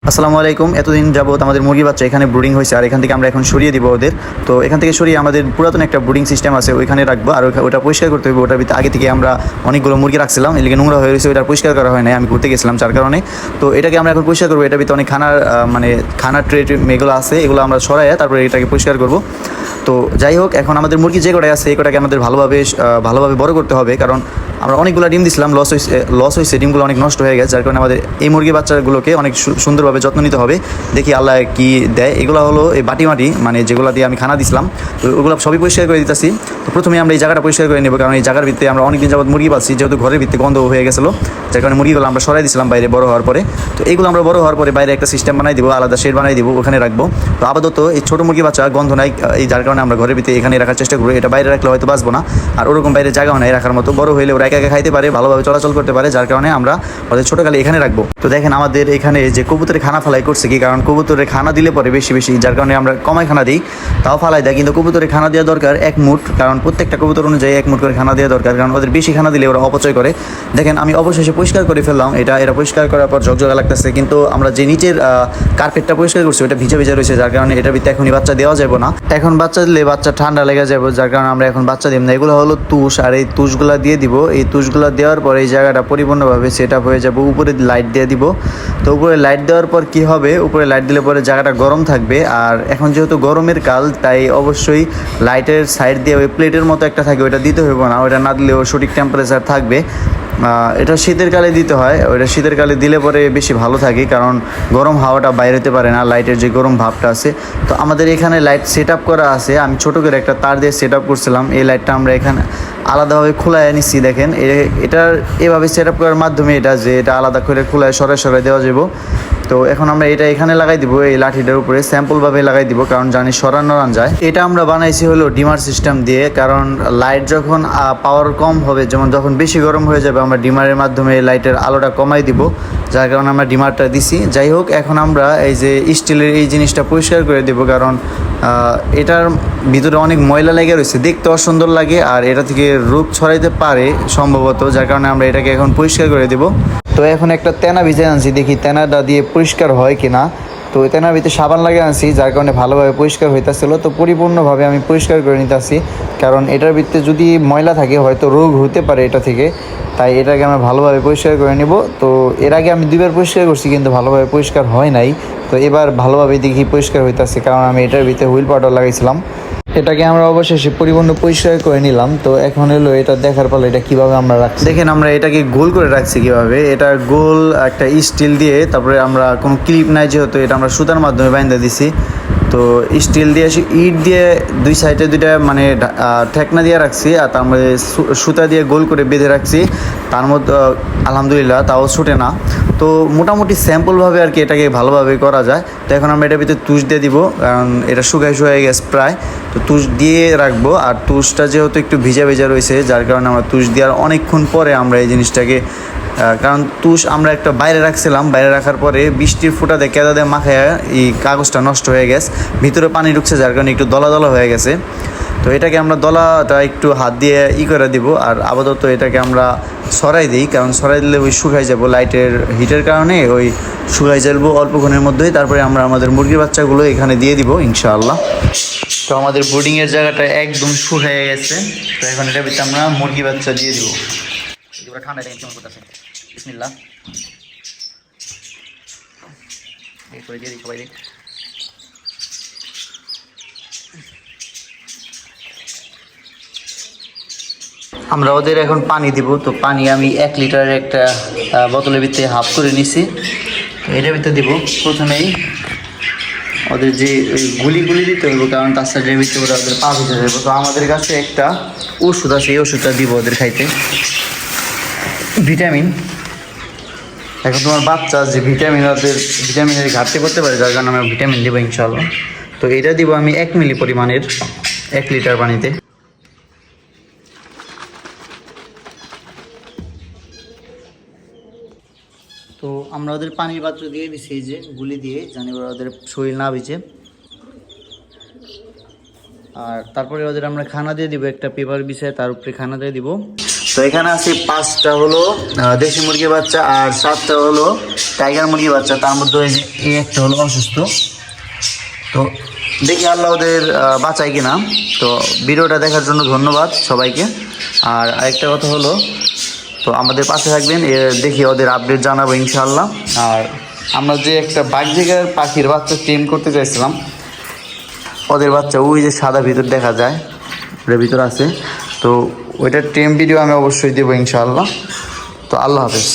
আসসালামু আলাইকুম। এতদিন যাবত আমাদের মুরগি বাচ্চা এখানে ব্রুডিং হয়েছে, আর এখান থেকে আমরা এখন সরিয়ে দিব ওদের। তো এখান থেকে সরিয়ে আমাদের পুরাতন একটা ব্রুডিং সিস্টেম আছে, ওইখানে রাখবো। আর ওটা পরিষ্কার করতে হবে। ওটার ভিতরে আগে থেকে আমরা অনেকগুলো মুরগি রাখছিলাম, এদিকে নোংরা হয়ে রয়েছে, ওটা পরিষ্কার করা হয় না, আমি ঘুরতে গেছিলাম যার কারণে। তো এটাকে আমরা এখন পরিষ্কার করবো। এটার ভিতরে অনেক খানার ট্রে এগুলো আছে, এগুলো আমরা সরাইয়া তারপরে এটাকে পরিষ্কার করবো। তো যাই হোক, এখন আমাদের মুরগি যে কটাই আছে এই কটাকে আমাদের ভালোভাবে বড় করতে হবে, কারণ আমরা অনেকগুলো ডিম দিছিলাম, লস হয়েছে, ডিমগুলো অনেক নষ্ট হয়ে গেছে, যার কারণে আমাদের এই মুরগি বাচ্চাগুলোকে অনেক সুন্দরভাবে যত্ন নিতে হবে। দেখি আল্লাহ কি দেয়। এগুলো হলো এই বাটি মানে যেগুলো দিয়ে আমি খানা দিছিলাম, তো ওগুলো সবই পরিষ্কার করে দিতেছি। তো প্রথমে আমরা এই জায়গাটা পরিষ্কার করে নেব, কারণ এই জায়গার ভিতরে আমরা অনেকদিন যাবত মুরগি পাচ্ছি, যেহেতু ঘরের ভিতরে গন্ধ হয়ে গেছিলো, যার কারণে মুরগিগুলো আমরা সরাই দিয়েছিলাম বাইরে বড় হওয়ার পরে। তো এগুলো আমরা বড় হওয়ার পরে বাইরে একটা সিস্টেম বানাই দিব, আলাদা শেড বানাই দিব, ওখানে রাখবো। তো আপাতত এই ছোটো মুরগি বাচ্চা গন্ধ নাই, এই যার কারণে আমরা ঘরের ভিতরে এখানে রাখার চেষ্টা করবো। এটা বাইরে রাখলে হয়তো বাঁচবো না, আর ওরকম বাইরে জায়গাও নাই রাখার মতো। বড় হইলে ওরা একা একা খাইতে পারে, ভালোভাবে চলাচল করতে পারে, যার কারণে আমরা ওদের ছোটোকালে এখানে রাখবো। তো দেখেন আমাদের এখানে যে কবুতরের খানা ফালাই করছে কি, কারণ কবুতরের খানা দিলে পরে বেশি বেশি, যার কারণে আমরা কমাই খানা দিই, তাও ফালাই দেয়। কিন্তু কবুতরের খানা দেওয়া দরকার 1 মুঠ, কারণ প্রত্যেকটা কবুতর অনুযায়ী 1 মুঠ করে খানা দেওয়া দরকার, কারণ ওদের বেশি খানা দিলে ওরা অপচয় করে। দেখেন আমি অবশেষে পরিষ্কার করে ফেললাম, এরা পরিষ্কার করার পর ঝকঝকা লাগতেছে, কিন্তু আমরা যে নিচের কার্পেটটা পরিষ্কার করছি ওটা ভিজে ভিজে রয়েছে, যার কারণে এটার ভিতরে এখনই বাচ্চা দেওয়া যাবে না। এখন বাচ্চা দিলে বাচ্চা ঠান্ডা লেগে যাবে, যার কারণে আমরা এখন বাচ্চা দিব না। এগুলো হলো তুষ, আর এই তুষগুলা দিয়ে দিব। এই তুষগুলা দেওয়ার পর এই জায়গাটা পরিপূর্ণভাবে সেট আপ হয়ে যাবে। উপরে লাইট দিয়ে দিব। তো উপরে লাইট দেওয়ার পর কি হবে, উপরে লাইট দিলে পরে জায়গাটা গরম থাকবে। আর এখন যেহেতু গরমের কাল, তাই অবশ্যই লাইটের সাইড দিয়ে ওই প্লেটের মতো একটা থাকে, ওইটা দিতে হইব না। ওইটা না দিলেও সঠিক টেম্পারেচার থাকবে। এটা শীতের কালে দিতে হয়, ওইটা শীতের কালে দিলে পরে বেশি ভালো থাকে, কারণ গরম হাওয়াটা বাইরে হতে পারে না, লাইটের যে গরম ভাবটা আছে। তো আমাদের এখানে লাইট সেট আপ করা আছে, আমি ছোটো করে একটা তার দিয়ে সেট আপ করছিলাম। এই লাইটটা আমরা এখানে আলাদাভাবে খোলায় নিচ্ছি। দেখেন এটার এভাবে সেট আপ করার মাধ্যমে এটা আলাদা করে খোলায় সরাই দেওয়া যাব। তো এখন আমরা এটা এখানে লাগাই দিব, এই লাঠিটার উপরে স্যাম্পলভাবে লাগাই দিব, কারণ জানি সরানো যায়। এটা আমরা বানাইছি হলো ডিমার সিস্টেম দিয়ে, কারণ লাইট যখন পাওয়ার কম হবে, যখন বেশি গরম হয়ে যাবে, আমরা ডিমারের মাধ্যমে লাইটের আলোটা কমাই দিব, যার কারণে আমরা ডিমারটা দিছি। যাই হোক, এখন আমরা এই যে স্টিলের এই জিনিসটা পরিষ্কার করে দেব, কারণ এটার ভিতরে অনেক ময়লা লেগে রয়েছে, দেখতে অসুন্দর লাগে, আর এটা থেকে রোগ ছড়াইতে পারে সম্ভবত, যার কারণে আমরা এটাকে এখন পরিষ্কার করে দেব। তো এখন একটা তেনা ভিজে আনছি, দেখি তেনাটা দিয়ে পরিষ্কার হয় কিনা। তো ওই তেনার ভিতরে সাবান লাগিয়ে আনছি, যার কারণে ভালোভাবে পরিষ্কার হইতেছিল। তো পরিপূর্ণভাবে আমি পরিষ্কার করে নিতেছি, কারণ এটার ভিতরে যদি ময়লা থাকে হয়তো রোগ হতে পারে এটা থেকে, তাই এটাকে আমরা ভালোভাবে পরিষ্কার করে নেব। তো এর আগে আমি 2বার পরিষ্কার করছি, কিন্তু ভালোভাবে পরিষ্কার হয় নাই। তো এবার ভালোভাবে দেখি পরিষ্কার হইতেছে, কারণ আমি এটার ভিতরে হুইল পাউডার লাগাইছিলাম। এটাকে আমরা অবশেষে পরিপূর্ণ পরিষ্কার করে নিলাম। তো এখন হলো এটা দেখার পর এটা কিভাবে আমরা রাখছি। দেখেন আমরা এটাকে গোল করে রাখছি কিভাবে, এটা গোল একটা স্টিল দিয়ে, তারপরে আমরা কোনো ক্লিপ নাই যেহেতু, এটা আমরা সুতার মাধ্যমে বাইন্ধে দিছি। তো স্টিল দিয়ে ইট দিয়ে 2 সাইডে 2টা ঠেকনা দিয়ে রাখছি, আর তার মধ্যে সুতা দিয়ে গোল করে বেঁধে রাখছি। তার মধ্যে আলহামদুলিল্লাহ তাও ছুটে না। তো মোটামুটি স্যাম্পলভাবে আর কি এটাকে ভালোভাবে করা যায়। তো এখন আমরা এটার ভিতরে তুষ দিয়ে দিব, কারণ এটা শুকায় গেছে প্রায়। তো তুষ দিয়ে রাখবো, আর তুষটা যেহেতু একটু ভিজা রয়েছে, যার কারণে আমরা তুষ দেওয়ার অনেকক্ষণ পরে আমরা এই জিনিসটাকে, কারণ তুষ আমরা একটা বাইরে রাখছিলাম, বাইরে রাখার পরে বৃষ্টির ফোঁটাতে কেদা দিয়ে মাখায় এই কাগজটা নষ্ট হয়ে গেছে, ভিতরে পানি ঢুকছে, যার কারণে একটু দলা দলা হয়ে গেছে। তো এটাকে আমরা দলাটা একটু হাত দিয়ে করে দিব, আর আপাতত এটাকে আমরা সরাই দিই, কারণ সরাই দিলে ওই শুকাই যাবো, লাইটের হিটের কারণে ওই শুকাই যাবো অল্পক্ষণের মধ্যেই। তারপরে আমরা আমাদের মুরগির বাচ্চাগুলো এখানে দিয়ে দিব ইনশাআল্লাহ। তো আমাদের ব্রুডিংয়ের জায়গাটা একদম শুকিয়ে গেছে। তো এখন এটার ভিতরে আমরা মুরগি বাচ্চা দিয়ে দিব। ঠান্ডা কেমন করতেছে, বিসমিল্লাহ এই করে দিয়ে দিই সবাই। আমরা ওদের এখন পানি দিব। তো পানি আমি 1 লিটারের একটা বোতলের ভিতরে হাফ করে নিছি। তো এটার ভিতরে দিব প্রথমেই ওদের যে ওই গুলি দিতে হইব, কারণ তার সাইডের ভিতরে ওদের পা ভিজে যাবে। তো আমাদের কাছে একটা ওষুধ আছে, এই ওষুধটা দিব ওদের খাইতে, ভিটামিন। এখন তোমার বাচ্চা যে ভিটামিনের ঘাটতি করতে পারে, যার কারণে আমরা ভিটামিন দেবো ইনশাআল্লাহ। তো এটা দিব আমি 1 মিলি পরিমাণের 1 লিটার পানিতে। তো আমরা ওদের পানির পাত্র দিয়ে দিচ্ছি, এই যে গুলি দিয়ে, জানি ওরা ওদের শরীর না ভিজে। আর তারপরে ওদের আমরা খানা দিয়ে দিব, একটা পেপার বিছায় তার উপরে খানা দিয়ে দিব। তো এখানে আছে 5টা হলো দেশি মুরগির বাচ্চা আর 7টা হলো টাইগার মুরগির বাচ্চা। তার মধ্যে এই একটা হলো অসুস্থ। তো দেখি আল্লাহ ওদের বাঁচায় কিনা। তো ভিডিওটা দেখার জন্য ধন্যবাদ সবাইকে। আর আরেকটা কথা হলো, তো আমাদের পাশে থাকবেন, দেখি ওদের আপডেট জানাবো ইনশাআল্লাহ। আর আমরা যে একটা বাগজিগার পাখির বাচ্চা টেম করতে চাইছিলাম, ওদের বাচ্চা ওই যে সাদা ভিতর দেখা যায়, ওটার ভিতর আছে। তো ওইটার টেম ভিডিও আমি অবশ্যই দেবো ইনশাআল্লাহ। তো আল্লাহ হাফেজ।